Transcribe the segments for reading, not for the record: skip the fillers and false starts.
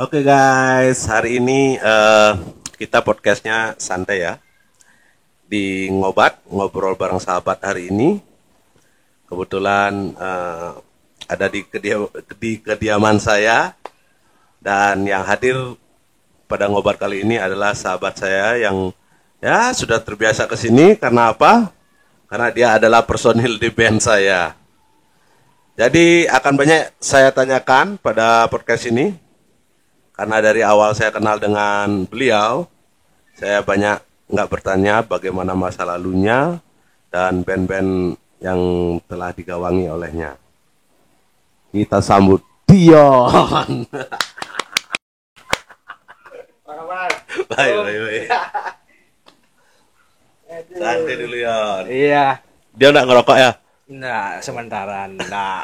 Oke guys, hari ini kita podcastnya santai ya. Di Ngobat, ngobrol bareng sahabat hari ini. Kebetulan ada di kediaman saya. Dan yang hadir pada Ngobat kali ini adalah sahabat saya yang ya sudah terbiasa ke sini. Karena apa? Karena dia adalah personil di band saya. Jadi akan banyak saya tanyakan pada podcast ini. Karena dari awal saya kenal dengan beliau, saya banyak nggak bertanya bagaimana masa lalunya dan band-band yang telah digawangi olehnya. Kita sambut Dion. Baik. Santai dulu, Dion. Iya. Dia nggak ngerokok ya? Nah, sementara enggak.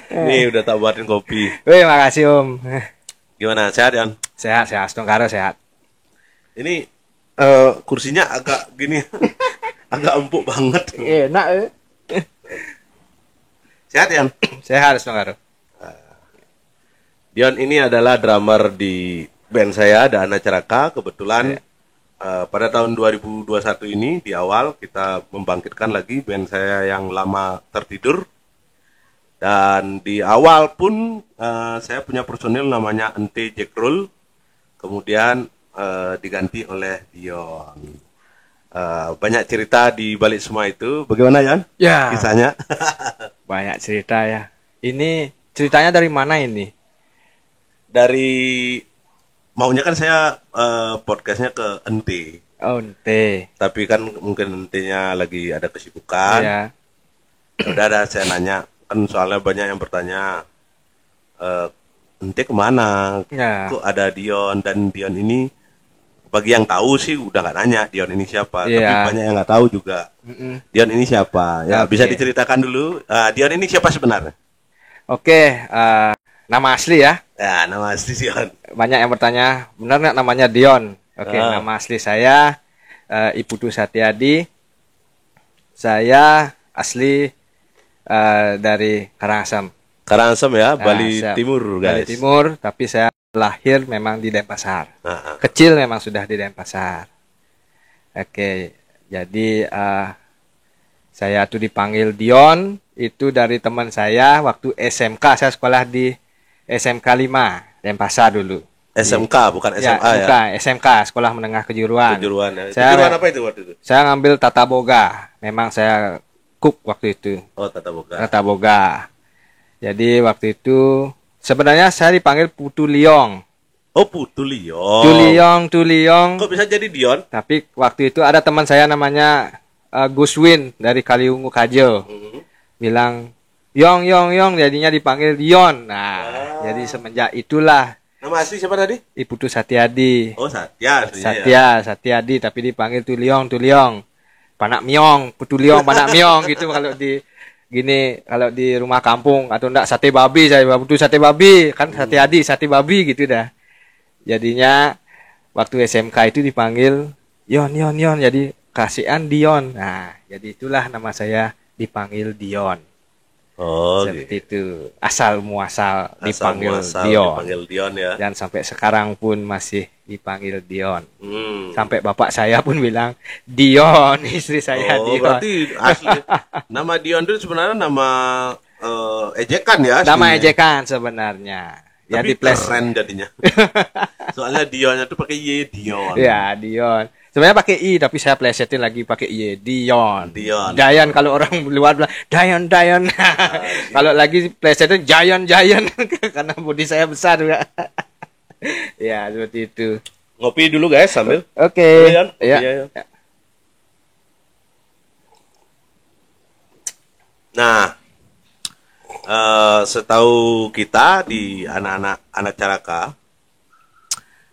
Nih udah tak buatin kopi. Wih, makasih Om. Gimana, sehat Dion? Sehat, Stongkaro sehat. Ini kursinya agak gini, agak empuk banget. Enak Sehat Dion? Sehat Stongkaro. Dion ini adalah drummer di band saya, Dana Caraka. Kebetulan pada tahun 2021 ini di awal kita membangkitkan lagi band saya yang lama tertidur. Dan di awal pun saya punya personil namanya Ente Jekrul, kemudian diganti oleh Dion. Banyak cerita di balik semua itu. Bagaimana Jan? Ya. Kisahnya? Banyak cerita ya. Ini ceritanya dari mana ini? Dari maunya kan saya podcastnya ke Ente. Oh, Ente. Tapi kan mungkin Ente-nya lagi ada kesibukan. Iya. Udah ada saya nanya. Kan soalnya banyak yang bertanya Ente kemana, Ya. kok ada Dion, dan Dion ini bagi yang tahu sih udah nggak nanya Dion ini siapa, Iya. tapi banyak yang nggak tahu juga Dion ini siapa ya. Oke. Bisa diceritakan dulu Dion ini siapa sebenarnya? Oke, nama asli ya. Ya, nama asli Dion. Banyak yang bertanya, benar nggak namanya Dion? Oke, nama asli saya Iputu Satyadi. Saya asli dari Karangasem. Karangasem ya, Bali Siap. Timur guys. Bali Timur, tapi saya lahir memang di Denpasar. Kecil memang sudah di Denpasar. Oke, jadi saya tuh dipanggil Dion itu dari teman saya waktu SMK. Saya sekolah di SMK 5 Denpasar dulu. SMK bukan SMA ya? Bukan, SMK, Sekolah Menengah Kejuruan. Kejuruan ya. Saya, Kejuruan apa itu waktu itu? Saya ngambil Tata Boga. Memang saya cook waktu itu. Oh, Tata Boga. Tata Boga. Jadi waktu itu sebenarnya saya dipanggil Putu Liong. Oh, Putu Liong. Tuliong. Kok bisa jadi Dion? Tapi waktu itu ada teman saya namanya Guswin dari Kaliungu Kajo. Bilang, Yong, jadinya dipanggil Dion. Nah, jadi semenjak itulah. Nama asli siapa tadi? Iputu Satyadi. Oh, Satya aslinya ya. Satyadi, tapi dipanggil Tuliong. Panak Miong, Putu Liong, Panak Miong gitu kalau di gini, kalau di rumah kampung atau enggak sate babi, saya butuh sate babi, kan Satyadi, sate babi gitu dah. Jadinya waktu SMK itu dipanggil Yon, jadi kasihan Dion. Nah, jadi itulah nama saya dipanggil Dion. Oh, Seperti itu. Asal muasal dipanggil Dion ya. Dan sampai sekarang pun masih dipanggil Dion. Hmm. Sampai bapak saya pun bilang Dion, istri saya Oh, Dion. berarti asli. Nama Dion itu sebenarnya nama ejekan ya? Nama aslinya. ejekan sebenarnya. Ya Tapi di plus. keren jadinya. Soalnya Dionnya tuh pakai Y, Dion. Ya, Dion. Sebenarnya pakai I, tapi saya plesetin lagi pakai Y. Dion. Dion. Dayan kalau orang luar bilang Dayan. Kalau lagi plesetin Jayan. Karena bodi saya besar juga. Ya, seperti itu. Ngopi dulu guys sambil. Oke. Dion, Ya. ya. Nah, setahu kita di anak-anak Caraka,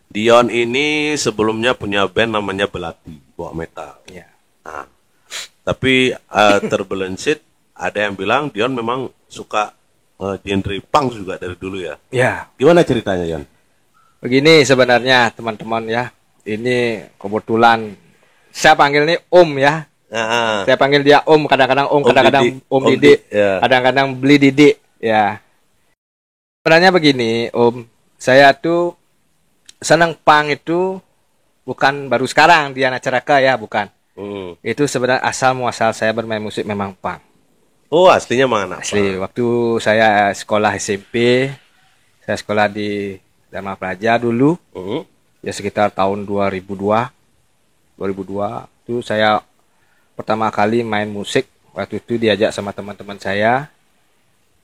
Dion ini sebelumnya punya band namanya Belati, bawa metal. Ya. Nah, tapi terbelensit ada yang bilang Dion memang suka genre punk juga dari dulu ya. Ya. Gimana ceritanya, Yon? Begini sebenarnya teman-teman ya. Ini kebetulan saya panggil ini Om ya. Saya panggil dia Om, kadang-kadang Om, kadang-kadang Om Didik, ya. kadang-kadang Beli Didik, ya. Sebenarnya begini, Om. Saya tuh senang punk itu bukan baru sekarang di Anak Ceraka ya, bukan. Itu sebenarnya asal muasal saya bermain musik memang punk. Oh, aslinya mana? Asli, waktu saya sekolah SMP, saya sekolah di Dharma Praja dulu, ya sekitar tahun 2002 itu saya pertama kali main musik. Waktu itu diajak sama teman-teman saya,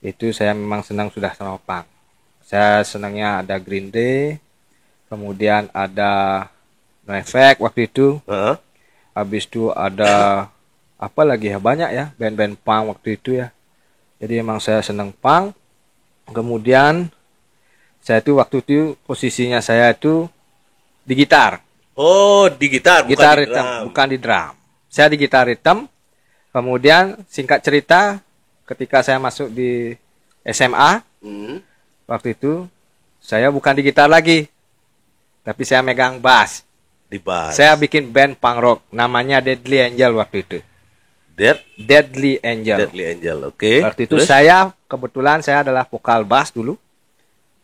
itu saya memang senang sudah sama punk. Saya senangnya ada Green Day, kemudian ada No Effect waktu itu. Habis itu ada apa lagi ya, banyak ya band-band punk waktu itu ya. Jadi emang saya senang punk. Kemudian saya tuh waktu itu posisinya saya itu di gitar. Oh, di gitar, bukan Gitar di hitam, drum. bukan di drum. Saya di gitar hitam. Kemudian singkat cerita, ketika saya masuk di SMA, waktu itu saya bukan di gitar lagi, tapi saya megang bass. Di bass. Saya bikin band punk rock, namanya Deadly Angel waktu itu. Deadly Angel. Deadly Angel, oke. Waktu itu Terus? kebetulan saya adalah vokal bass dulu.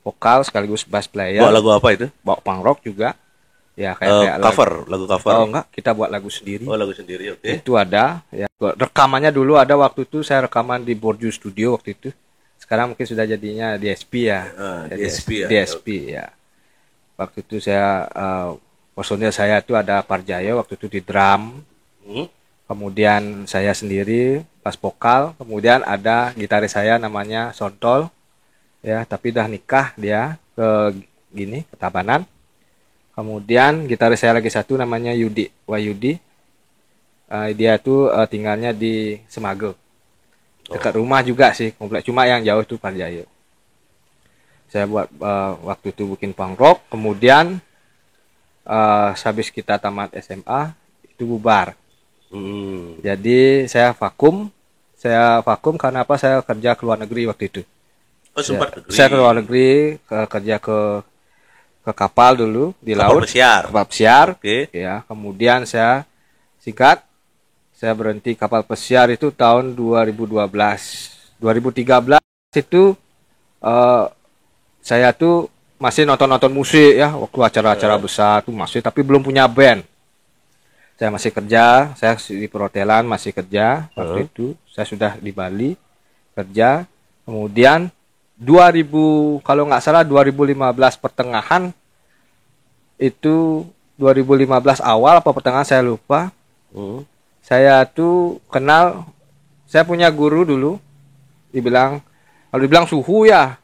Vokal sekaligus bass player. Bawa lagu apa itu? Bawa punk rock juga. Ya kayak Lagu cover. Oh enggak, kita buat lagu sendiri. Oh, lagu sendiri, oke. Itu ada ya. Rekamannya dulu ada waktu itu saya rekaman di Borju Studio waktu itu. Sekarang mungkin sudah jadinya DSP ya. DSP ya. DSP ya. Waktu itu saya personil saya itu ada Parjaya waktu itu di drum. Kemudian saya sendiri pas vokal, kemudian ada gitaris saya namanya Sontol. Ya, tapi udah nikah dia ke Tabanan. Kemudian gitaris saya lagi satu namanya Yudi, Wayudi. Dia tuh tinggalnya di Semage. Dekat rumah juga sih, komplek, cuma yang jauh itu Parjaya. Saya buat waktu itu bikin punk rock, kemudian habis kita tamat SMA itu bubar. Jadi saya vakum karena apa? Saya kerja ke luar negeri waktu itu. Oh, sempat negeri. Saya ke luar negeri, kerja ke kapal dulu di laut. Kapal pesiar. Oke. Ya, kemudian saya berhenti kapal pesiar itu tahun 2012. 2013 itu saya tuh masih nonton musik ya, waktu acara-acara besar tuh masih, tapi belum punya band. Saya masih kerja, saya di perhotelan masih kerja waktu itu. Saya sudah di Bali kerja. Kemudian 2015 pertengahan itu 2015 awal apa pertengahan saya lupa. Saya tuh kenal, saya punya guru dulu, kalau dibilang suhu ya.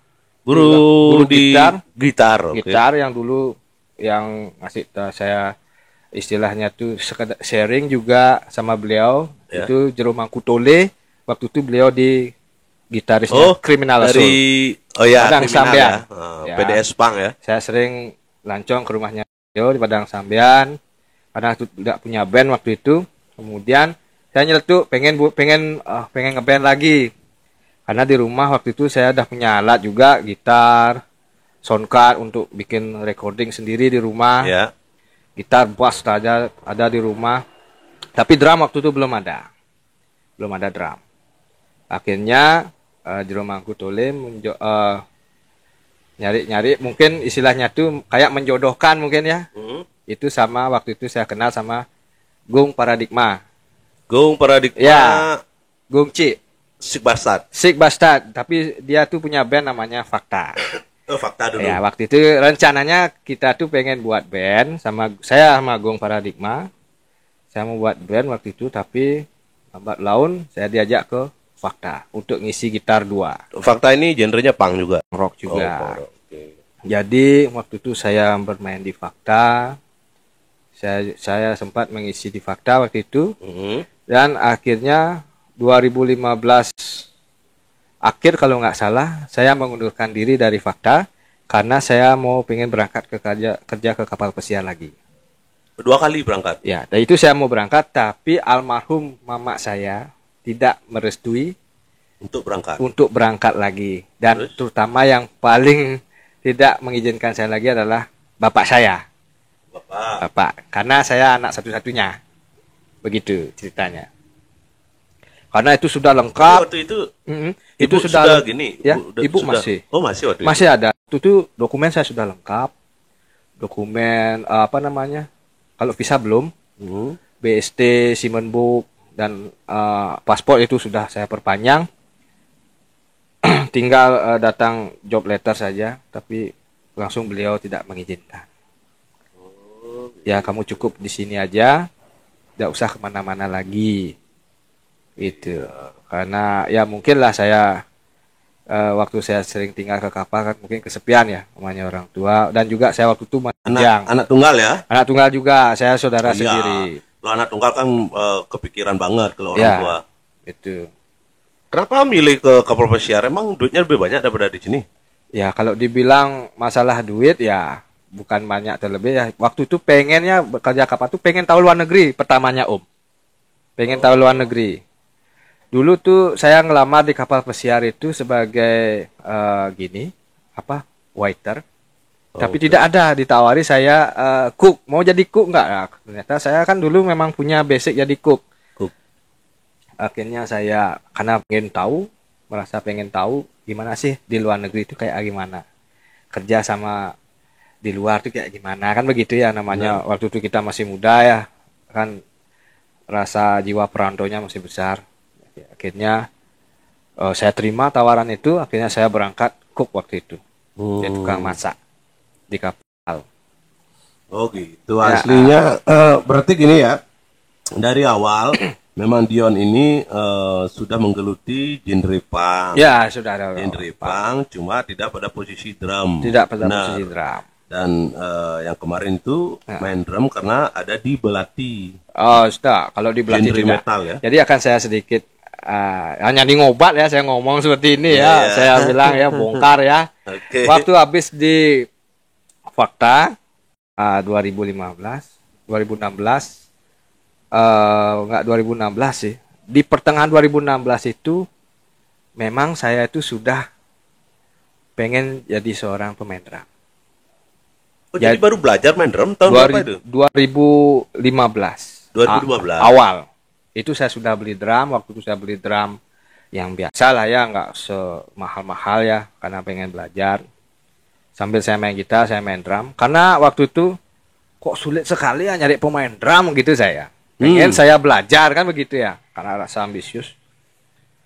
Guru di gitar. Gitar yang dulu yang ngasih saya istilahnya tuh sekedar sharing juga sama beliau. Itu Jero Mangkutole. Waktu itu beliau di gitarisnya Criminal Assault. Padang Sambian. Ya. PDS Punk ya. Saya sering lancong ke rumahnya beliau di Padang Sambian. Karena itu tidak punya band waktu itu. Kemudian saya nyeletuk pengen ngeband lagi. Karena di rumah waktu itu saya udah punya alat juga, gitar, soundcard untuk bikin recording sendiri di rumah. Ya. Gitar, bass ada di rumah. Tapi drum waktu itu belum ada drum. Akhirnya Jero Mangkutole nyari mungkin istilahnya tuh kayak menjodohkan mungkin ya. Itu sama waktu itu saya kenal sama Gung Paradigma. Ya. Gung Ci. Sick Bastard, tapi dia tuh punya band namanya Fakta. Fakta dulu. Ya, waktu itu rencananya kita tuh pengen buat band sama Gung Paradigma. Saya mau buat band waktu itu, tapi lambat laun saya diajak ke Fakta untuk ngisi gitar 2. Fakta ini genrenya punk juga. Rock juga. Okay. Jadi waktu itu saya bermain di Fakta. Saya sempat mengisi di Fakta waktu itu. Dan akhirnya 2015 akhir kalau nggak salah, saya mengundurkan diri dari Fakta karena saya mau pengen berangkat kerja ke kapal pesiar lagi. 2 kali berangkat? Ya, dan itu saya mau berangkat, tapi almarhum mama saya tidak merestui untuk berangkat lagi. Dan terutama yang paling tidak mengizinkan saya lagi adalah bapak saya. Bapak, karena saya anak satu-satunya. Begitu ceritanya. Karena itu sudah Tapi lengkap. waktu itu Itu ibu sudah gini, ya, ibu sudah. masih. Oh, masih waktu itu. Masih ada. Itu tuh dokumen saya sudah lengkap. Dokumen apa namanya? Kalau visa belum, Hmm. BST, Simon Book dan paspor itu sudah saya perpanjang. Tinggal datang job letter saja, tapi langsung beliau tidak mengizinkan. Ya, kamu cukup di sini aja, tidak usah kemana-mana lagi. Itu karena ya mungkin lah saya waktu saya sering tinggal ke kapal kan mungkin kesepian ya namanya orang tua, dan juga saya waktu itu masih bujang. Anak tunggal ya? Anak tunggal juga, saya saudara Iya. sendiri. Kalau anak tunggal kan kepikiran banget kalau orang Ya, tua. itu. Kenapa milih ke kapal pesiar? Emang duitnya lebih banyak daripada di sini? Ya kalau dibilang masalah duit ya bukan banyak terlebih ya. Waktu itu pengennya bekerja kapal tuh pengen tahu luar negeri pertamanya Om. Pengen tahu luar negeri. Dulu tuh saya ngelamar di kapal pesiar itu sebagai waiter. Tapi tidak ada ditawari saya cook. Mau jadi cook nggak? Nah, ternyata saya kan dulu memang punya basic jadi cook. Akhirnya saya karena merasa pengen tahu gimana sih di luar negeri itu kayak gimana. Kerja sama di luar itu kayak gimana. Kan begitu ya namanya. Waktu itu kita masih muda ya. Kan rasa jiwa perantaunya masih besar. Akhirnya saya terima tawaran itu. Akhirnya saya berangkat cook waktu itu. Jadi tukang masak di kapal. Oh gitu. Aslinya berarti gini ya. Dari awal memang Dion ini sudah menggeluti genre punk. Ya, sudah ada. Genre punk, cuma tidak pada posisi drum. Tidak pada posisi drum. Dan yang kemarin itu main drum karena ada di Belati. Oh, sudah. Kalau di Belati Genre tidak. metal ya. Jadi akan saya sedikit hanya di ngobat ya, saya ngomong seperti ini ya. Saya bilang ya bongkar ya. Waktu habis di Fakta 2016 enggak 2016 sih. Di pertengahan 2016 itu memang saya itu sudah pengen jadi seorang pemain drum. Oh, jadi baru belajar main drum tahun berapa itu? 2015. 2015. Awal. Itu saya sudah beli drum, waktu itu saya beli drum yang biasa lah ya, nggak semahal-mahal ya, karena pengen belajar. Sambil saya main gitar, saya main drum. Karena waktu itu kok sulit sekali ya nyari pemain drum gitu saya. Pengen saya belajar kan begitu ya, karena rasa ambisius.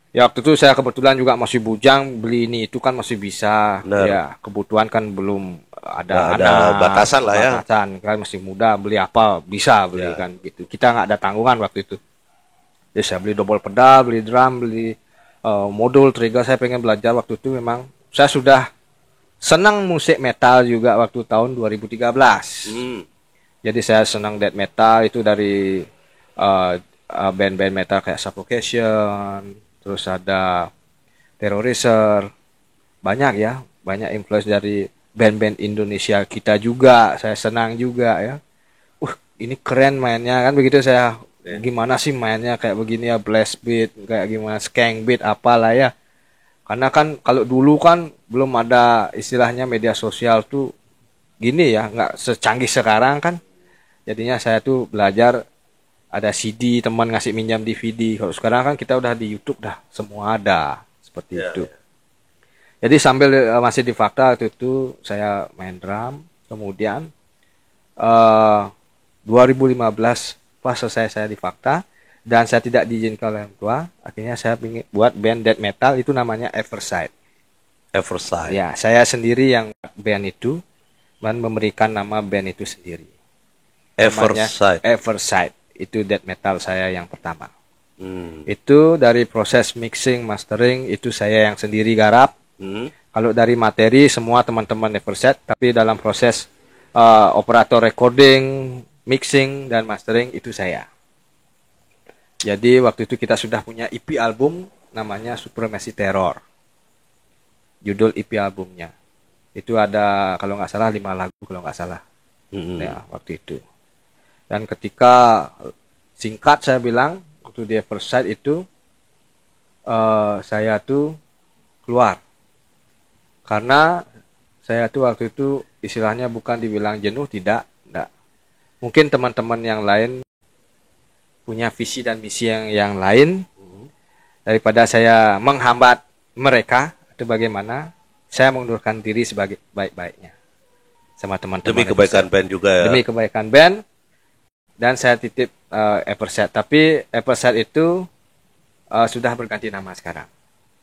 Ya waktu itu saya kebetulan juga masih bujang, beli ini itu kan masih bisa. Benar. Ya kebutuhan kan belum ada batasan lah ya. Batasan kan masih muda, beli apa bisa beli kan gitu. Kita nggak ada tanggungan waktu itu. Jadi saya beli double pedal, beli drum, beli modul trigger. Saya pengen belajar waktu itu memang. Saya sudah senang musik metal juga waktu tahun 2013. Jadi saya senang death metal itu dari band-band metal kayak Suffocation, terus ada Terrorizer, banyak influence dari band-band Indonesia kita juga. Saya senang juga ya. Ini keren mainnya kan begitu saya. Gimana sih mainnya kayak begini ya, blast beat, kayak gimana skank beat apalah ya. Karena kan kalau dulu kan belum ada istilahnya media sosial tuh gini ya, nggak secanggih sekarang kan. Jadinya saya tuh belajar ada CD, teman ngasih minjam DVD. Kalau sekarang kan kita udah di YouTube dah semua ada seperti itu. Jadi sambil masih di Fakta itu saya main drum. Kemudian 2015 pas selesai saya di Fakta dan saya tidak diizinkan oleh orang tua, akhirnya saya ingin buat band death metal itu namanya Everside. Ya, saya sendiri yang band itu dan memberikan nama band itu sendiri. Everside itu death metal saya yang pertama. Itu dari proses mixing, mastering itu saya yang sendiri garap. Kalau dari materi semua teman-teman Everside, tapi dalam proses operator recording, mixing dan mastering itu saya. Jadi waktu itu kita sudah punya EP album namanya Supremacy Terror. Judul EP albumnya. Itu ada kalau nggak salah 5 lagu kalau nggak salah. Ya, waktu itu. Dan ketika singkat saya bilang waktu di Everside itu saya tuh keluar. Karena saya tuh waktu itu istilahnya bukan dibilang jenuh, tidak. Mungkin teman-teman yang lain punya visi dan misi yang lain. daripada saya menghambat mereka, itu bagaimana saya mengundurkan diri sebagai baik-baiknya sama teman-teman. Demi kebaikan band juga ya. Demi kebaikan band, dan saya titip Everset. Tapi Everset itu sudah berganti nama sekarang.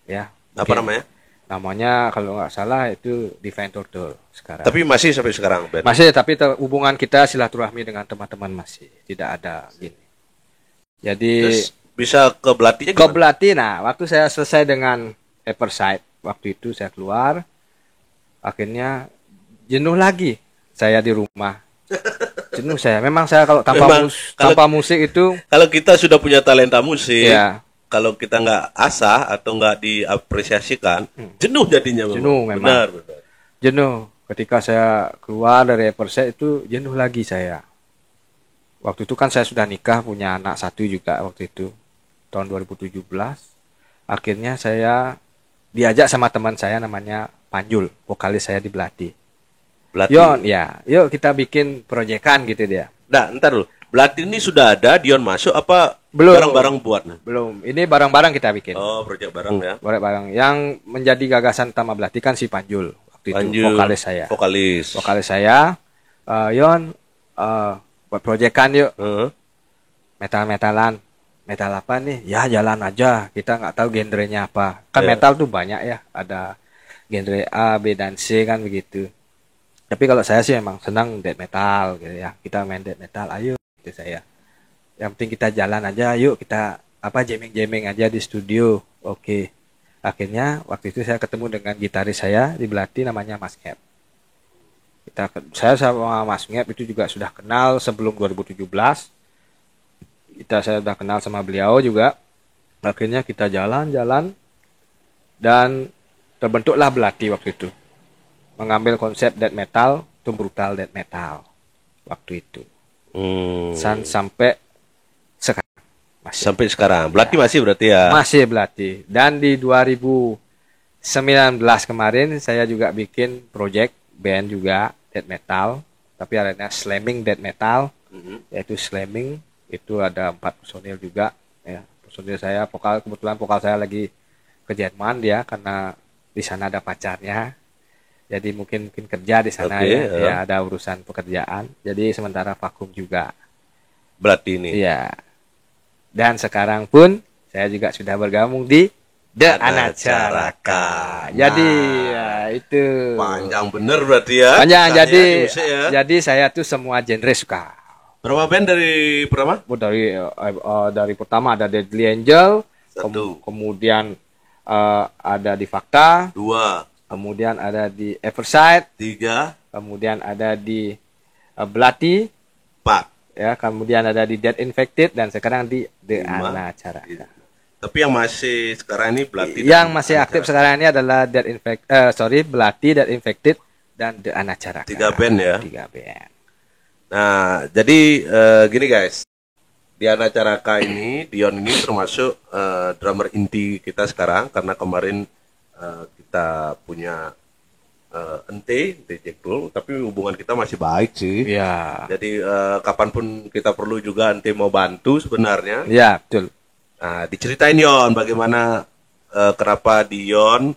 Ya. Apa namanya? Namanya kalau nggak salah itu Divine Turtle sekarang. Tapi masih sampai sekarang band. Masih, tapi hubungan kita silaturahmi dengan teman-teman masih tidak ada gini. Jadi Terus bisa ke Belatinya ke gimana? Belati, nah waktu saya selesai dengan Everside, waktu itu saya keluar, akhirnya jenuh lagi saya di rumah. Jenuh saya. Memang saya kalau tanpa musik itu, Kalau kita sudah punya talenta musik, ya kalau kita nggak asah atau nggak diapresiasikan, jenuh jadinya. Jenuh memang. Benar. jenuh. Ketika saya keluar dari Everside itu jenuh lagi saya. Waktu itu kan saya sudah nikah, punya anak satu juga waktu itu, tahun 2017. Akhirnya saya diajak sama teman saya namanya Panjul, vokalis saya di Belati. Belati. Yuk kita bikin proyekan gitu dia. Nah, ntar dulu. Belati ini sudah ada, Dion masuk apa Belum. barang-barang buat? Belum, ini barang-barang kita bikin. Oh, proyek barang ya. Barang-barang. Yang menjadi gagasan utama Belati kan si Panjul. Waktu itu Panjul, vokalis saya. Vokalis saya, buat proyekan yuk. Heeh. Metal-metalan. Metal apa nih? Ya jalan aja. Kita nggak tahu genrenya apa. Kan Ya. metal tuh banyak ya. Ada genre A, B, dan C kan begitu. Tapi kalau saya sih memang senang death metal gitu ya. Kita main death metal, ayo gitu saya. Yang penting kita jalan aja, yuk kita jamming-jamming aja di studio. Oke. Akhirnya waktu itu saya ketemu dengan gitaris saya di Belati namanya Mas Ngep. Saya sama Mas Ngep itu juga sudah kenal sebelum 2017. Saya sudah kenal sama beliau juga. Akhirnya kita jalan-jalan dan terbentuklah Belati waktu itu. Mengambil konsep death metal, itu brutal death metal waktu itu. Sampai sekarang. Sampai sekarang. Belati masih berarti ya? Masih Belati. Dan di 2019 kemarin saya juga bikin project band juga death metal, tapi adanya slamming death metal, yaitu slamming. Itu ada 4 personil juga ya. Personil saya kebetulan vokal saya lagi ke Jerman dia karena di sana ada pacarnya. Jadi mungkin kerja di sana. Okay, ya ada urusan pekerjaan. Jadi sementara vakum juga. Belati ini. Iya. Dan sekarang pun saya juga sudah bergabung di The Anacaraka. Jadi ya itu Panjang bener berarti ya. panjang. Kisahnya di musik ya. Jadi saya tuh semua genre suka. Berapa band dari pertama? Dari pertama ada Deadly Angel, Satu. kemudian ada di Fakta, 2, kemudian ada di Everside, 3, kemudian ada di Belati, 4. ya, kemudian ada di Dead Infected, dan sekarang di The 5. Anacaraka. Tapi yang masih sekarang ini Belati. Yang masih aktif sekarang ini adalah Belati, Dead Infected, dan The Anacaraka. 3 band ya. 3 band. Nah, jadi gini guys. Di Anacaraka ini, Dion ini termasuk drummer inti kita sekarang. Karena kemarin kita punya Ente Jackpul, tapi hubungan kita masih baik sih. Ya. Jadi kapanpun kita perlu juga Ente mau bantu sebenarnya. Ya, betul. Nah, diceritain Yon bagaimana kenapa Dion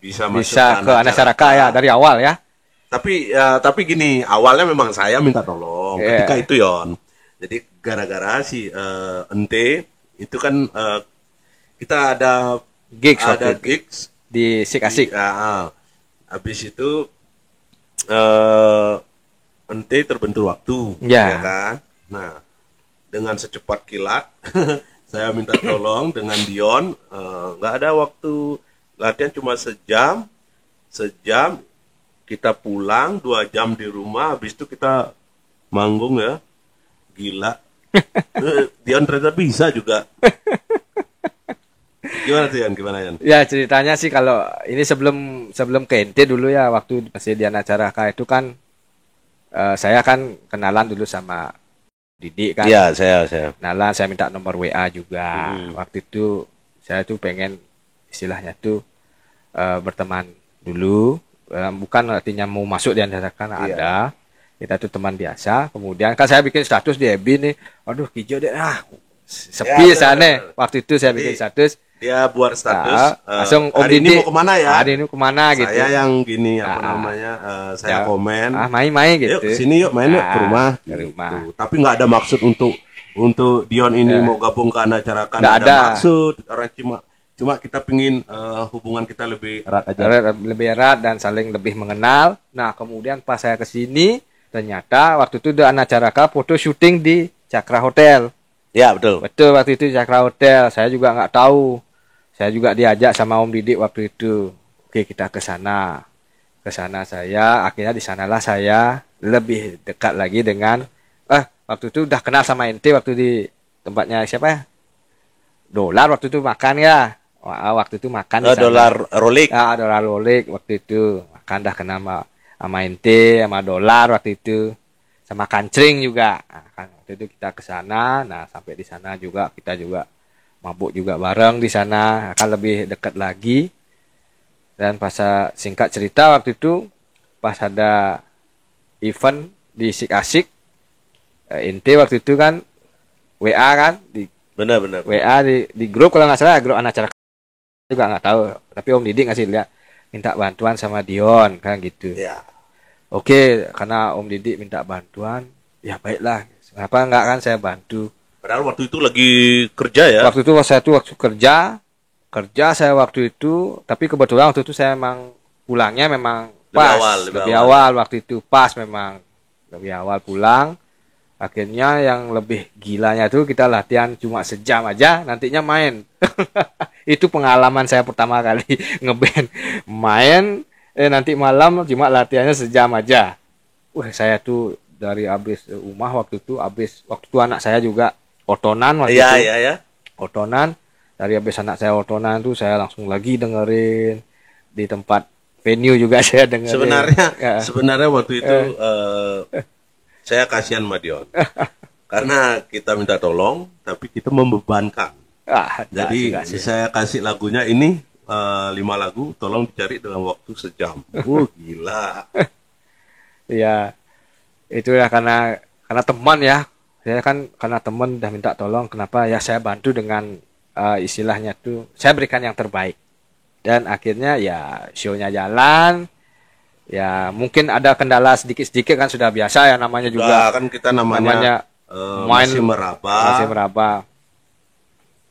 bisa masuk Bisa ke Anacaraka ya dari awal ya. Tapi gini, awalnya memang saya minta tolong Yeah. ketika itu Yon. Jadi gara-gara si Ente itu kan kita ada Gigs waktu itu. gigs Di Sik-Asik. habis itu Ente terbentur waktu, Ya. ya kan? Nah, dengan secepat kilat saya minta tolong dengan Dion, nggak ada waktu latihan cuma sejam, kita pulang 2 jam di rumah, habis itu kita manggung ya, gila. Dion ternyata bisa juga. Gimana tuh Yan? Gimana Yan? Ya ceritanya sih kalau ini sebelum ke NT dulu ya, waktu masih di Anacaraka itu kan saya kan kenalan dulu sama Didi kan. Iya, saya. Kenalan, saya minta nomor WA juga. Waktu itu saya tuh pengen istilahnya tuh berteman dulu, bukan artinya mau masuk di Anacaraka, ada. Kita tuh teman biasa. Kemudian kan saya bikin status di FB nih. Aduh, hijau deh. Sepi Ya, sana. benar. Waktu itu saya bikin status. Dia buat status. Langsung Om hari Didi ini mau kemana ya? Hari ini kemana gitu. Saya yang gini apa namanya? Saya komen. Main-main gitu. Yuk kesini yuk main yuk ke rumah. Ke rumah. Gitu. Tapi nggak ada maksud untuk Dion ini mau gabung ke Anak Carakan. Nggak ada maksud. Orang cuma kita pingin hubungan kita lebih erat aja. Lebih erat dan saling lebih mengenal. Nah kemudian pas saya kesini ternyata waktu itu ada Anak Caraka foto syuting di Cakra Hotel. Ya betul. Betul waktu itu Cakra Hotel. Saya juga nggak tahu. Saya juga diajak sama Om Didik waktu itu. Oke kita ke sana. Ke sana saya. Akhirnya di sanalah saya lebih dekat lagi dengan. Waktu itu udah kenal sama ente waktu di tempatnya siapa ya? Dolar waktu itu makan ya. Waktu itu makan di sana. Dolar Rolik. Dolar Rolik waktu itu makan dah kenal sama ente sama Dolar waktu itu. Sama Kancring juga. Nah, kan waktu itu kita ke sana. Nah sampai di sana juga kita juga mabuk juga bareng di sana, akan lebih dekat lagi. Dan pas singkat cerita waktu itu pas ada event di Asik ente waktu itu kan WA kan di benar WA di grup kalau nggak salah grup Anak Carakan juga nggak tahu, tapi Om Didik ngasih lihat minta bantuan sama Dion kan gitu. Ya. Oke, karena Om Didik minta bantuan, ya baiklah. Kenapa enggak kan saya bantu. Padahal waktu itu lagi kerja ya. Waktu itu saya waktu kerja saya waktu itu, tapi kebetulan waktu itu saya memang pulangnya memang pas lebih awal waktu itu pas memang lebih awal pulang. Akhirnya yang lebih gilanya tuh kita latihan cuma sejam aja, nantinya main. Itu pengalaman saya pertama kali ngeband main. Nanti malam cuma latihannya sejam aja. Saya tuh dari abis rumah waktu itu anak saya juga otonan waktu itu. Iya. Otonan. Dari habis anak saya otonan tuh saya langsung lagi dengerin di tempat venue juga saya dengerin. Sebenarnya waktu itu saya kasihan sama Dion. Karena kita minta tolong tapi kita membebankan. Jadi saya kasih lagunya ini 5 lagu, tolong dicari dalam waktu sejam. Gila. Iya. Itu ya karena teman ya. Saya kan karena teman udah minta tolong, kenapa ya saya bantu dengan istilahnya tuh saya berikan yang terbaik. Dan akhirnya ya show-nya jalan. Ya mungkin ada kendala sedikit-sedikit kan sudah biasa ya namanya juga. Kan kita namanya main masih meraba.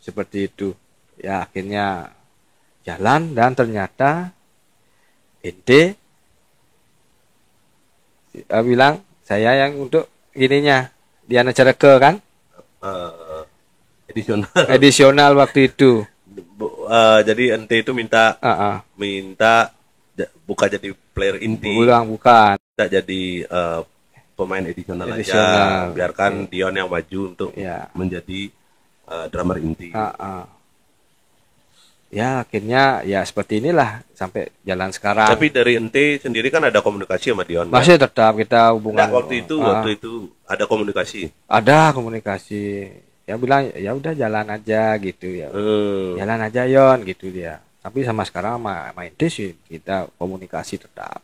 Seperti itu. Ya akhirnya jalan dan ternyata ente bilang saya yang untuk ininya di Anak Carakan kan edisional waktu itu. Jadi ente itu minta bukan jadi player inti, bukan tidak jadi pemain edisional aja, biarkan Dion yang maju untuk menjadi drummer inti. Ya akhirnya ya seperti inilah sampai jalan sekarang. Tapi dari ente sendiri kan ada komunikasi sama Dion. Masih kan? Tetap kita hubungan. Waktu itu ada komunikasi. Ada komunikasi. Ya bilang ya udah jalan aja gitu ya. Jalan aja Yon gitu dia. Tapi sama sekarang sama ente sih kita komunikasi tetap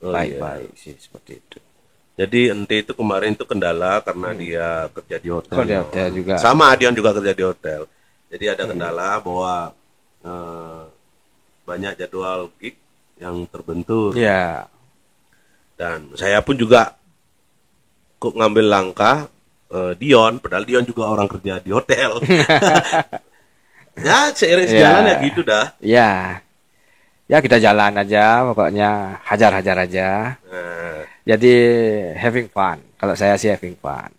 baik-baik sih seperti itu. Jadi ente itu kemarin itu kendala karena dia kerja di hotel. Di hotel juga. Sama Dion juga kerja di hotel. Jadi ada kendala bahwa banyak jadwal gig yang terbentur. Ya. Dan saya pun juga kok ngambil langkah Dion, padahal Dion juga orang kerja di hotel. Ya seiring sejalan ya gitu dah. Ya. Ya kita jalan aja, pokoknya hajar-hajar aja. Jadi having fun. Kalau saya sih having fun.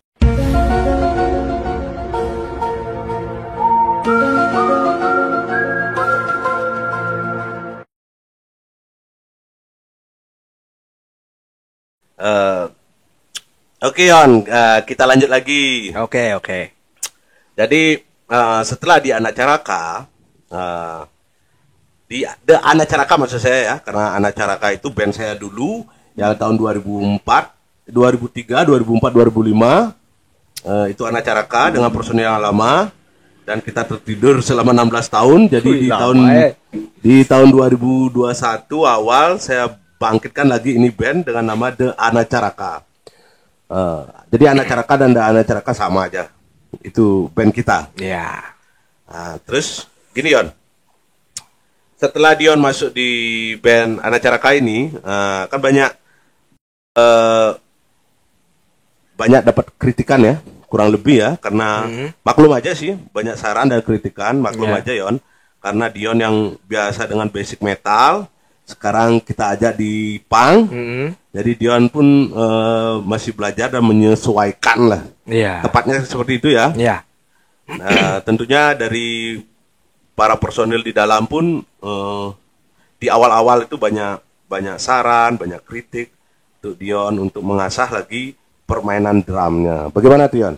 Oke Yon, kita lanjut lagi. Oke. Jadi setelah di Anak Caraka, di The Anak Caraka maksud saya ya, karena Anak Caraka itu band saya dulu yang tahun 2004, 2003, 2004, 2005 itu Anak Caraka dengan personil yang lama dan kita tertidur selama 16 tahun. Jadi di tahun 2021 awal saya bangkitkan lagi ini band dengan nama The Anak Caraka. Jadi Anak Caraka dan The Anak Caraka sama aja. Itu band kita. Ya. Nah, terus Gini Yon, setelah Dion masuk di band Anacaraka ini, kan eh, banyak dapat kritikan ya, kurang lebih ya, karena maklum aja sih, banyak saran dan kritikan, maklum aja Yon, karena Dion yang biasa dengan basic metal, sekarang kita ajak di punk, jadi Dion pun masih belajar dan menyesuaikan lah, tepatnya seperti itu ya. Nah, tentunya dari para personil di dalam pun di awal-awal itu banyak saran, banyak kritik untuk Dion untuk mengasah lagi permainan drumnya. Bagaimana Dion?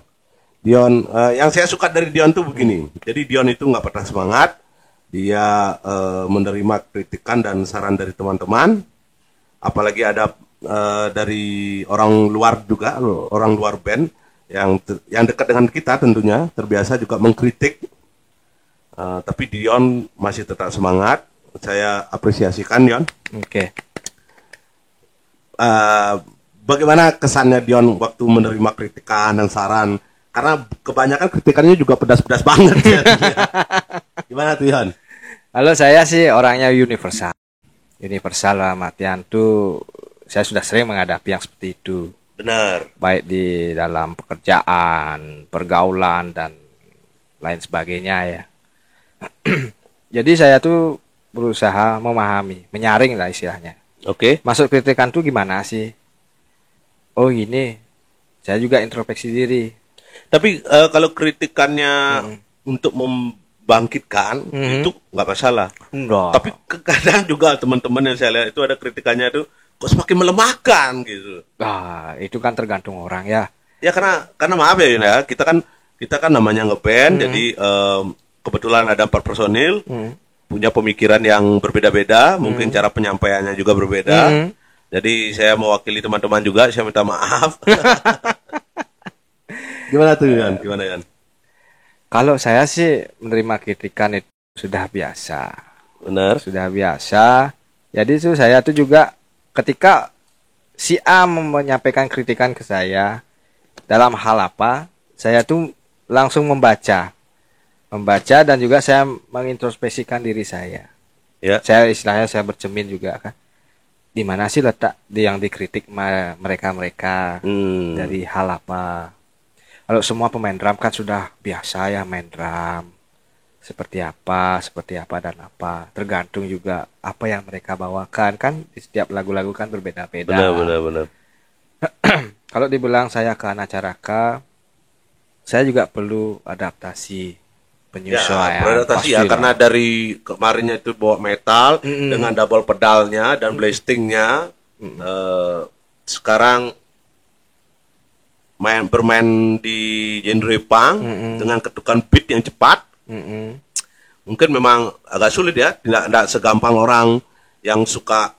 Dion, yang saya suka dari Dion tuh begini. Jadi Dion itu nggak pernah semangat, dia menerima kritikan dan saran dari teman-teman, apalagi ada dari orang luar juga, orang luar band yang dekat dengan kita tentunya terbiasa juga mengkritik. Tapi Dion masih tetap semangat. Saya apresiasikan Dion. Oke. Bagaimana kesannya Dion waktu menerima kritikan dan saran? Karena kebanyakan kritikannya juga pedas-pedas banget ya. Gimana tuh Dion? Kalau saya sih orangnya universal. Universal lah, artian tuh saya sudah sering menghadapi yang seperti itu. Benar. Baik di dalam pekerjaan, pergaulan dan lain sebagainya ya. Jadi saya tuh berusaha memahami, menyaring lah istilahnya. Oke. Masuk kritikan tuh gimana sih? Oh gini, saya juga introspeksi diri. Tapi kalau kritikannya untuk membangkitkan itu nggak masalah. Enggak. Tapi kadang juga teman-teman yang saya lihat itu ada kritikannya tuh kok semakin melemahkan gitu. Itu kan tergantung orang ya. Ya karena maaf ya Yun, ya kita kan namanya ngeband, jadi kebetulan ada 4 personil, punya pemikiran yang berbeda-beda, mungkin cara penyampaiannya juga berbeda. Jadi saya mewakili teman-teman juga, saya minta maaf. Gimana tuh Yan? Gimana Yan? Kalau saya sih menerima kritikan itu sudah biasa. Benar. Sudah biasa. Jadi tuh saya tuh juga ketika si A menyampaikan kritikan ke saya dalam hal apa, saya tuh langsung membaca dan juga saya mengintrospeksikan diri saya. Ya. Saya istilahnya saya bercermin juga kan. Di mana sih letak yang dikritik mereka dari hal apa? Kalau semua pemain drum kan sudah biasa ya main drum. Seperti apa dan apa. Tergantung juga apa yang mereka bawakan kan di setiap lagu-lagu kan berbeda-beda. Benar. Kalau dibilang saya ke Anacaraka, saya juga perlu adaptasi, penyesuaian. Ya, beradaptasi ya, karena dari kemarinnya itu bawa metal dengan double pedalnya dan blastingnya, sekarang bermain di genre punk dengan ketukan beat yang cepat. Mungkin memang agak sulit ya, tidak segampang orang yang suka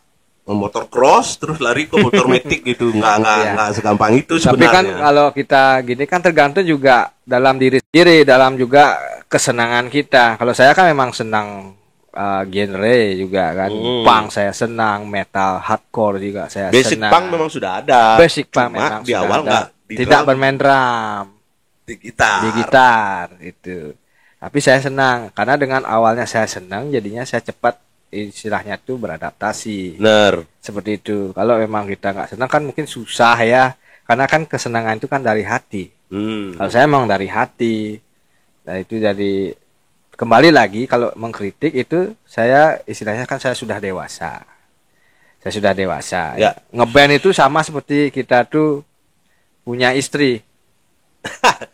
motor cross terus lari ke motor metik gitu, nggak segampang itu sebenarnya. Tapi kan kalau kita gini kan tergantung juga dalam diri sendiri, dalam juga kesenangan kita. Kalau saya kan memang senang genre juga kan, punk saya senang, metal hardcore juga saya basic senang. Basic punk memang sudah ada. Basic punk memang di awal nggak tidak bermain drum, di gitar itu. Tapi saya senang karena dengan awalnya saya senang, jadinya saya cepat istilahnya tuh beradaptasi. Benar. Seperti itu. Kalau memang kita nggak senang kan mungkin susah ya. Karena kan kesenangan itu kan dari hati. Kalau saya memang dari hati. Nah itu jadi kembali lagi kalau mengkritik itu saya istilahnya kan saya sudah dewasa. Saya sudah dewasa. Ya. Ngeband itu sama seperti kita tuh punya istri.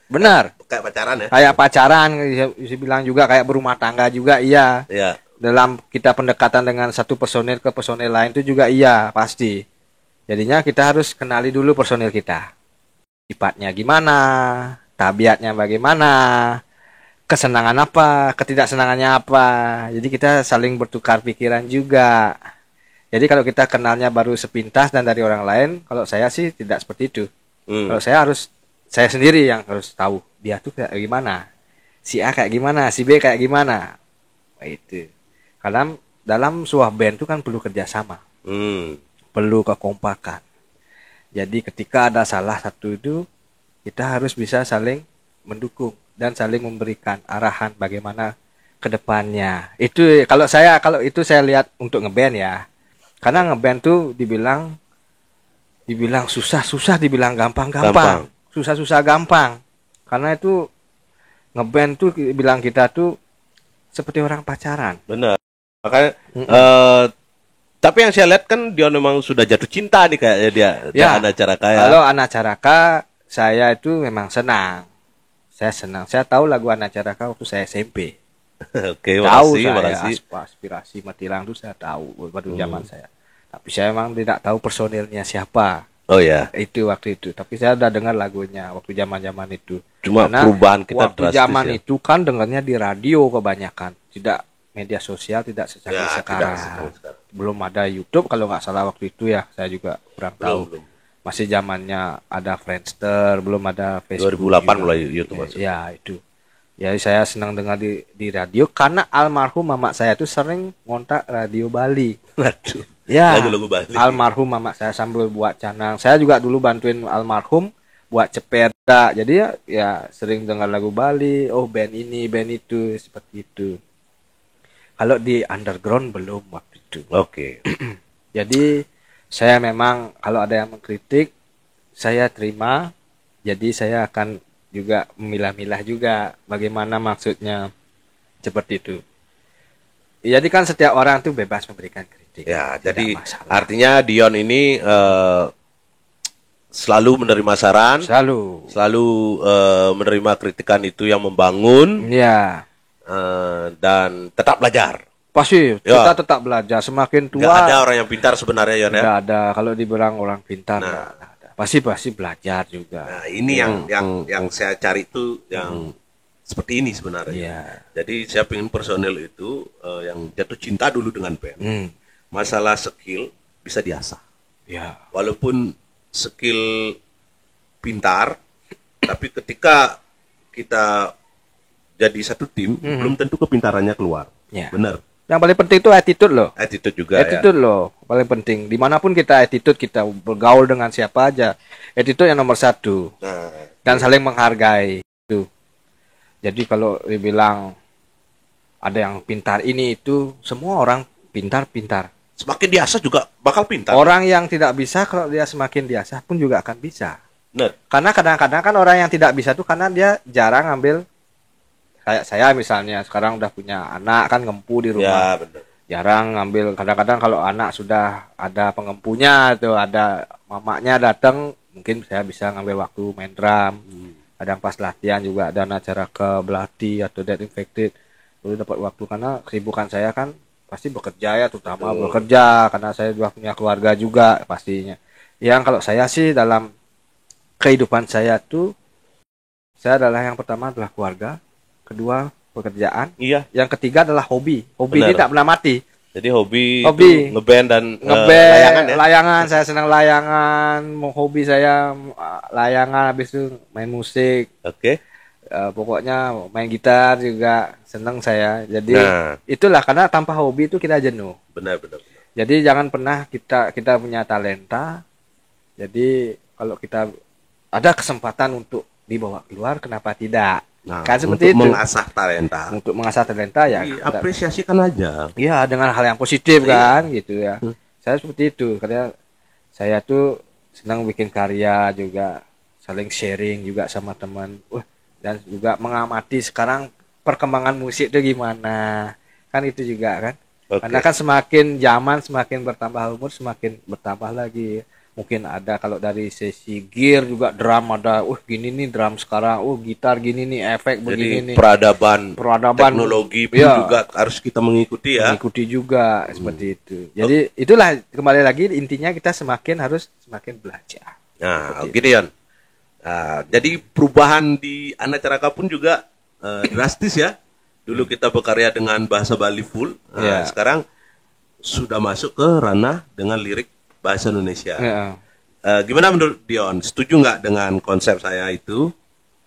Benar. Kayak pacaran ya. Kayak pacaran, bisa bilang juga kayak berumah tangga juga iya. Iya. Dalam kita pendekatan dengan satu personil ke personil lain itu juga iya pasti. Jadinya kita harus kenali dulu personil kita. Sifatnya gimana, tabiatnya bagaimana, kesenangan apa, ketidaksenangannya apa. Jadi kita saling bertukar pikiran juga. Jadi kalau kita kenalnya baru sepintas dan dari orang lain, kalau saya sih tidak seperti itu. Kalau saya sendiri yang harus tahu dia tuh kayak gimana, si A kayak gimana, si B kayak gimana. Itu. Karena dalam sebuah band itu kan perlu kerjasama, perlu kekompakan. Jadi ketika ada salah satu itu, kita harus bisa saling mendukung dan saling memberikan arahan bagaimana ke depannya. Kalau itu saya lihat untuk ngeband ya. Karena ngeband tuh dibilang susah-susah, dibilang gampang-gampang. Gampang. Susah-susah gampang. Karena itu ngeband tuh bilang kita tuh seperti orang pacaran. Benar. Makanya Mm-mm. tapi yang saya lihat kan dia memang sudah jatuh cinta nih kayaknya dia Ya, anak cara kaya. kalau Anak Caraka saya itu memang senang. Saya senang. Saya tahu lagu Anak Caraka waktu saya SMP. Oke, Tahu makasih, saya makasih. aspirasi Matilang itu saya tahu pada Hmm. zaman saya. Tapi saya memang tidak tahu personilnya siapa. Oh ya, Itu waktu itu. Tapi saya udah dengar lagunya waktu zaman-zaman itu. cuma Karena perubahan kita waktu drastis zaman ya. itu kan dengarnya di radio kebanyakan, tidak media sosial, tidak secanggih Ya, tidak sekarang. sekarang. Belum ada YouTube kalau nggak salah waktu itu ya. Saya juga kurang tahu. Belum. Masih zamannya ada Friendster, belum ada Facebook. 2008 juga. mulai YouTube masuk. Ya itu. Ya saya senang dengar di radio karena almarhum mama saya tuh sering ngontak radio Bali. Waduh. Ya, Lagu-lagu Bali. almarhum mama saya sambil buat canang. Saya juga dulu bantuin almarhum buat cepeda. Jadi ya sering dengar lagu Bali. Oh band ini, band itu, seperti itu. Kalau di underground belum waktu itu. Oke. Jadi saya memang kalau ada yang mengkritik, saya terima. Jadi saya akan juga memilah-milah juga bagaimana maksudnya seperti itu. Jadi kan setiap orang tuh bebas memberikan kritik. Ya, Tidak jadi masalah. artinya Dion ini selalu menerima saran, Selalu. selalu menerima kritikan itu yang membangun Ya, dan tetap belajar. pasti Ya. kita tetap belajar. Semakin Nggak tua ada orang yang pintar sebenarnya Yon ya. nggak ada. Kalau dibilang orang pintar Nah. nggak ada. Pasti belajar juga. Nah, ini yang saya cari itu yang seperti ini sebenarnya. Iya. Jadi saya ingin personel itu yang jatuh cinta dulu dengan band. Hmm. Masalah skill bisa diasah. Ya. Walaupun skill pintar, tapi ketika kita jadi satu tim, belum tentu kepintarannya keluar. Ya. Benar. Yang paling penting itu attitude loh. Attitude juga Attitude loh, paling penting. Dimanapun kita attitude, kita bergaul dengan siapa aja. Attitude yang nomor satu. ya. Nah, Dan saling menghargai. Itu. Jadi kalau dibilang ada yang pintar ini itu, semua orang pintar-pintar. semakin diasah juga bakal pintar. Orang yang tidak bisa, kalau dia semakin diasah pun juga akan bisa. Benar. Karena kadang-kadang kan orang yang tidak bisa tuh karena dia jarang ngambil. Kayak saya misalnya, sekarang udah punya anak kan ngempu di rumah. Ya, benar. Jarang ngambil. Kadang-kadang kalau anak sudah ada pengempunya atau ada mamanya datang, mungkin saya bisa ngambil waktu main drum. Kadang pas latihan juga ada acara ke Belati atau Dead Infected. Lalu dapat waktu karena kesibukan saya kan pasti bekerja ya, terutama bekerja karena saya juga punya keluarga juga pastinya. Yang kalau saya sih dalam kehidupan saya tuh, saya adalah yang pertama adalah keluarga, kedua pekerjaan, Iya. yang ketiga adalah hobi. Hobi ini Benar. tak pernah mati. Jadi hobi Hobi. itu ngeband dan Ngeband, layangan ya. layangan, saya senang layangan. Mau hobi saya layangan, habis itu main musik. Oke. Pokoknya main gitar juga senang saya. Jadi Nah. itulah karena tanpa hobi itu kita jenuh. Benar, benar. Jadi jangan pernah kita punya talenta. Jadi kalau kita ada kesempatan untuk dibawa keluar, kenapa tidak? Nah, Kan seperti untuk itu. mengasah talenta. Untuk mengasah talenta ya. Apresiasikan aja. Iya, dengan hal yang positif Iya. kan gitu ya. Saya seperti itu karena saya tuh senang bikin karya juga, saling sharing juga sama teman. Dan juga mengamati sekarang perkembangan musik itu gimana. Kan itu juga kan. Oke. Karena kan semakin zaman semakin bertambah umur semakin bertambah lagi. Mungkin ada kalau dari sesi gear juga drum ada, gini nih drum sekarang, gitar gini nih, efek begini Jadi nih. peradaban teknologi pun Iya. juga harus kita mengikuti ya. Mengikuti juga seperti itu. Jadi itulah kembali lagi intinya kita harus semakin belajar. Nah, gini Yan. Nah, jadi perubahan di Anak Caraka pun juga drastis ya. Dulu kita berkarya dengan bahasa Bali full. Nah, Iya. sekarang sudah masuk ke ranah dengan lirik bahasa Indonesia. Ya. Gimana menurut Dion? Setuju nggak dengan konsep saya itu?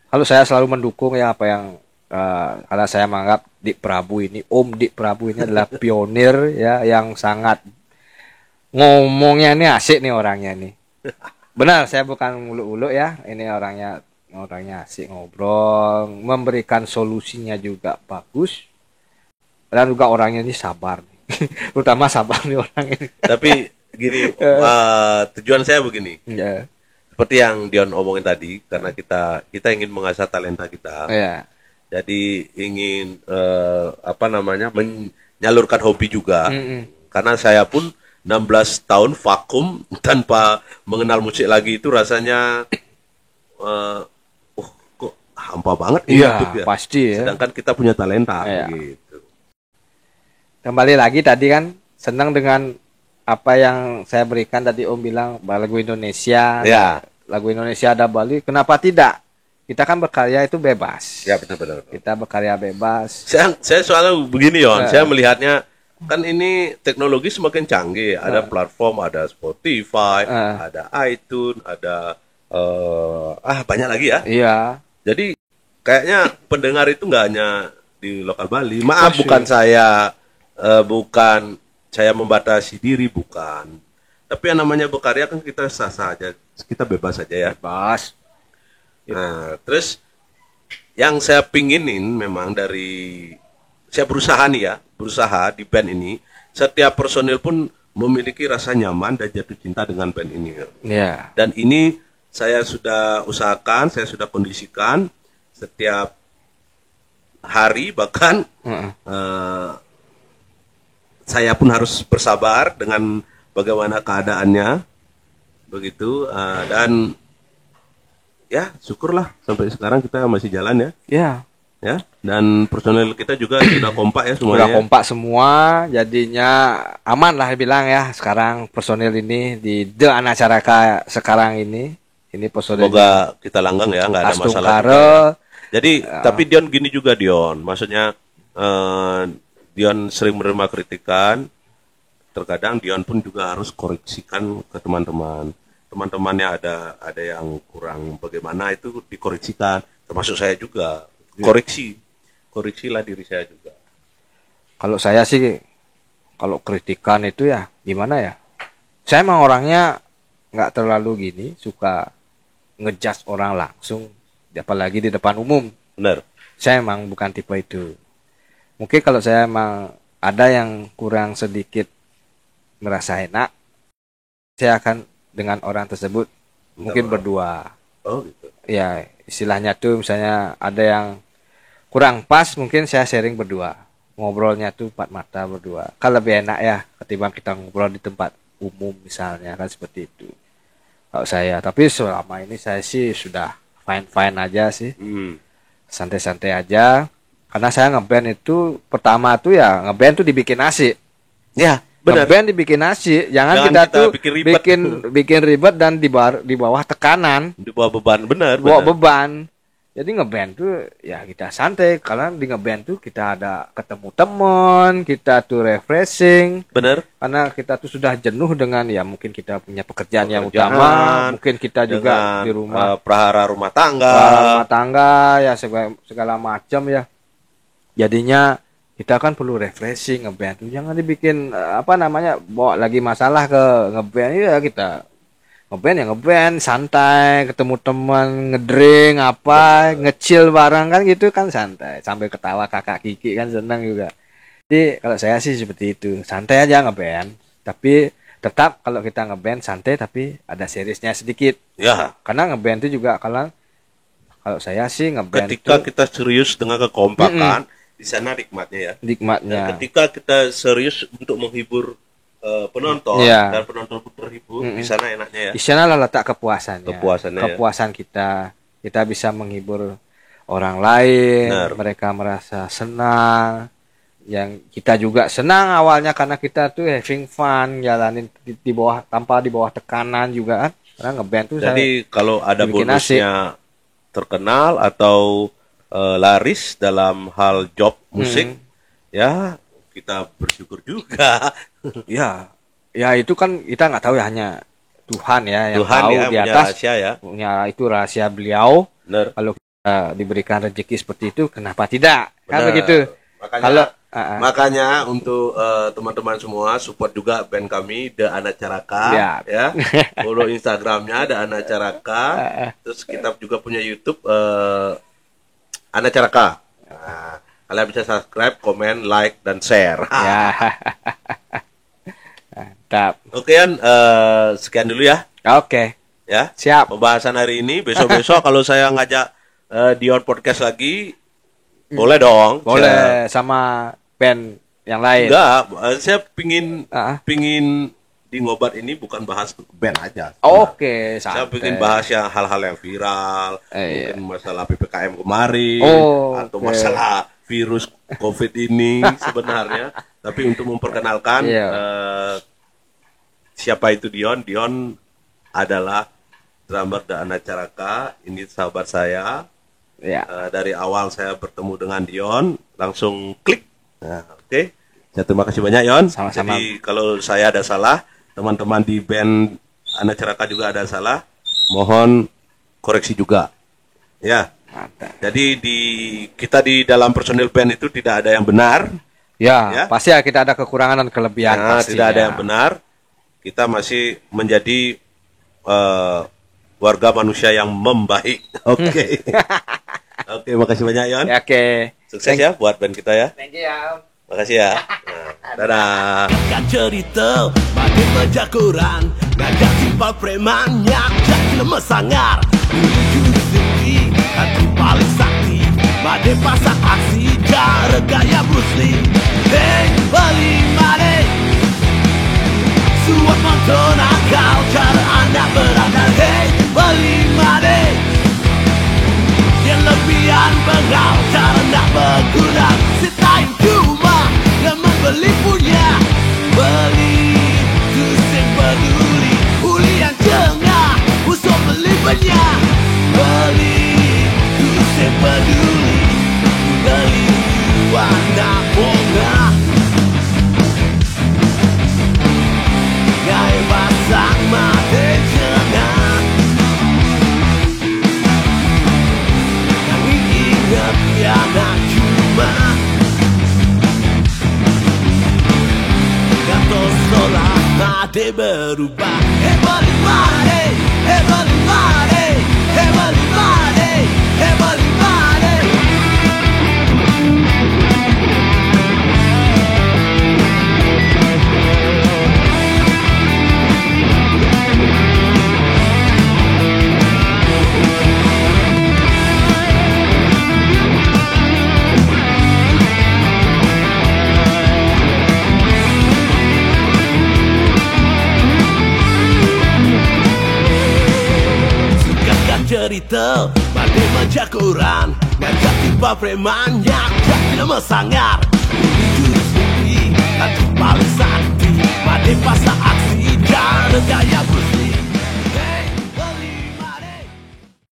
Kalau saya selalu mendukung ya apa yang karena saya menganggap Dik Prabu ini, Om Dik Prabu ini adalah pionir ya yang sangat ngomongnya ini asik nih orangnya nih. Benar, saya bukan muluk-muluk ya. Ini orangnya asik ngobrol, memberikan solusinya juga bagus. dan juga orangnya ini sabar nih. Terutama sabar nih orang ini. Tapi gini, tujuan saya begini. Ya. Seperti yang Dion omongin tadi, karena kita ingin mengasah talenta kita. Ya. Jadi ingin menyalurkan hobi juga. Karena saya pun 16 tahun vakum tanpa mengenal musik lagi itu rasanya kok hampa banget Iya, hidup ya. pasti ya. Sedangkan kita punya talenta Iya. gitu. Kembali lagi tadi kan senang dengan apa yang saya berikan tadi Om bilang lagu Indonesia. Ya. Lagu Indonesia ada Bali, kenapa tidak? Kita kan berkarya itu bebas. Ya benar-benar. Kita berkarya bebas. Saya soalnya begini Yon, saya melihatnya kan ini teknologi semakin canggih, ada platform, ada Spotify, ada iTunes, ada banyak lagi ya. Iya. Jadi kayaknya pendengar itu nggak hanya di lokal Bali. Maaf, Pasti. bukan saya membatasi diri, bukan. Tapi yang namanya berkarya kan kita sah-sah aja, kita bebas saja ya. Bebas. Nah, terus yang saya pinginin memang dari saya berusaha di band ini, setiap personil pun memiliki rasa nyaman dan jatuh cinta dengan band ini. Iya. Dan ini saya sudah usahakan, saya sudah kondisikan setiap hari, bahkan saya pun harus bersabar dengan bagaimana keadaannya, begitu, dan ya syukurlah sampai sekarang kita masih jalan ya. Iya. Ya, dan personel kita juga sudah kompak ya semuanya. Sudah kompak semua, jadinya aman lah bilang ya. Sekarang personil ini di The Anacaraka sekarang ini personil Semoga kita langgang ya, nggak ada Astung masalah. Kare. Jadi, tapi Dion gini juga Dion, maksudnya Dion sering menerima kritikan. Terkadang Dion pun juga harus koreksikan ke teman-teman. Teman-temannya ada yang kurang bagaimana itu dikoreksikan, termasuk saya juga. Koreksilah diri saya juga. Kalau saya sih, kalau kritikan itu ya gimana ya? Saya emang orangnya nggak terlalu gini, suka ngejudge orang langsung, apalagi di depan umum. Benar. Saya emang bukan tipe itu. Mungkin kalau saya emang ada yang kurang sedikit merasa enak, saya akan dengan orang tersebut mungkin berdua. Oh gitu. Ya istilahnya tuh misalnya ada yang kurang pas, mungkin saya sharing berdua, ngobrolnya tuh empat mata berdua, kan lebih enak ya ketimbang kita ngobrol di tempat umum misalnya, kan seperti itu kalau saya. Tapi selama ini saya sih sudah fine aja sih, santai-santai aja, karena saya ngeband itu pertama tuh ya ngeband tuh dibikin asik ya. Benar. Ngeband dibikin asik, jangan kita tuh bikin ribet dan di bawah tekanan, di bawah beban. Benar. Beban. Jadi ngeband tuh ya kita santai, karena di ngeband tuh kita ada ketemu teman, kita tuh refreshing. Benar. Karena kita tuh sudah jenuh dengan ya mungkin kita punya pekerjaan yang utama, mungkin kita juga di rumah prahara rumah tangga ya segala macam ya. Jadinya kita kan perlu refreshing ngeband tuh, jangan dibikin bawa lagi masalah ke ngeband ya. Kita ngeband santai, ketemu teman, ngedrink ngecil bareng kan gitu kan, santai sambil ketawa kakak Kiki kan senang juga. Jadi kalau saya sih seperti itu, santai aja ngeband, tapi tetap kalau kita ngeband santai tapi ada seriusnya sedikit ya, karena ngeband itu juga kalau saya sih ngeband ketika kita serius dengan kekompakan, di sana nikmatnya ya. Dan ketika kita serius untuk menghibur penonton dan penonton pun terhibur, di sana enaknya ya. Di sana lah letak kepuasan ya. Kita bisa menghibur orang lain. Benar. Mereka merasa senang, yang kita juga senang awalnya karena kita tuh having fun, jalanin di bawah tekanan juga kan. Karena ngeband tuh jadi kalau ada bonusnya terkenal atau laris dalam hal job musik, ya kita bersyukur juga. ya itu kan kita nggak tahu ya, hanya Tuhan ya yang tahu ya, di atas rahasia ya. Punya itu rahasia beliau. Bener. Kalau kita diberikan rezeki seperti itu, kenapa tidak? Kan begitu. Makanya untuk teman-teman semua support juga band kami The Anacaraka ya. Follow Instagramnya The Anacaraka. Terus kita juga punya YouTube Anacaraka. Nah, Kalian bisa subscribe, komen, like, dan share. Ya. Mantap. Oke, Yan, sekian dulu ya. Oke. Ya. Siap. Pembahasan hari ini. Besok-besok kalau saya ngajak Dion podcast lagi, boleh dong. Boleh sama band yang lain. Enggak, saya pingin Ah. di Ngobat ini bukan bahas band aja. Oke, Saya santai. ingin bahas yang hal-hal yang viral, Iya. mungkin masalah PPKM kemarin, Oh, atau oke. masalah virus COVID ini sebenarnya. Tapi untuk memperkenalkan Iya. siapa itu Dion? Dion adalah drummer Dana Caraka. Ini sahabat saya. Ya. Dari awal saya bertemu dengan Dion, langsung klik. Nah, oke. Ya, terima kasih banyak, Yon. Sama-sama. Jadi kalau saya ada salah, teman-teman di band Anak Ceraka juga ada salah, mohon koreksi juga. Ya. Mantap. Jadi kita di dalam personil band itu tidak ada yang benar. Ya, Ya. pasti ya kita ada kekurangan dan kelebihan Nah, pasti. tidak ada yang benar. Kita masih menjadi warga manusia yang membaik. Oke. Oke, makasih banyak, Yon. Ya, oke. Sukses ya buat band kita ya. Thank you ya. Makasih ya. Nah, dadah. Kan cerita bagai penjakuran ngajak simpal preman nyakjak lemes sangar menuju tinggi hati paling sakti made pasang aksi cara gaya Bruce Lee. Hey bali made suap nonton akal cara anak berandal. Hey bali made yang lebihan bengal cara nak berkurang setain cuma yang membeli punya beli tusing peduli uli yang jengah usah beli banyak beli tusing peduli beli warna bunga gaya pasang mati jengah yang ingat tiada cuma Gato solah mati berubah. Hey bali mare, hey bali mare, hey bali mare, hey bali mare. Cerita bagai menjakuran ngajak tiba preman nyakjak lemes sangar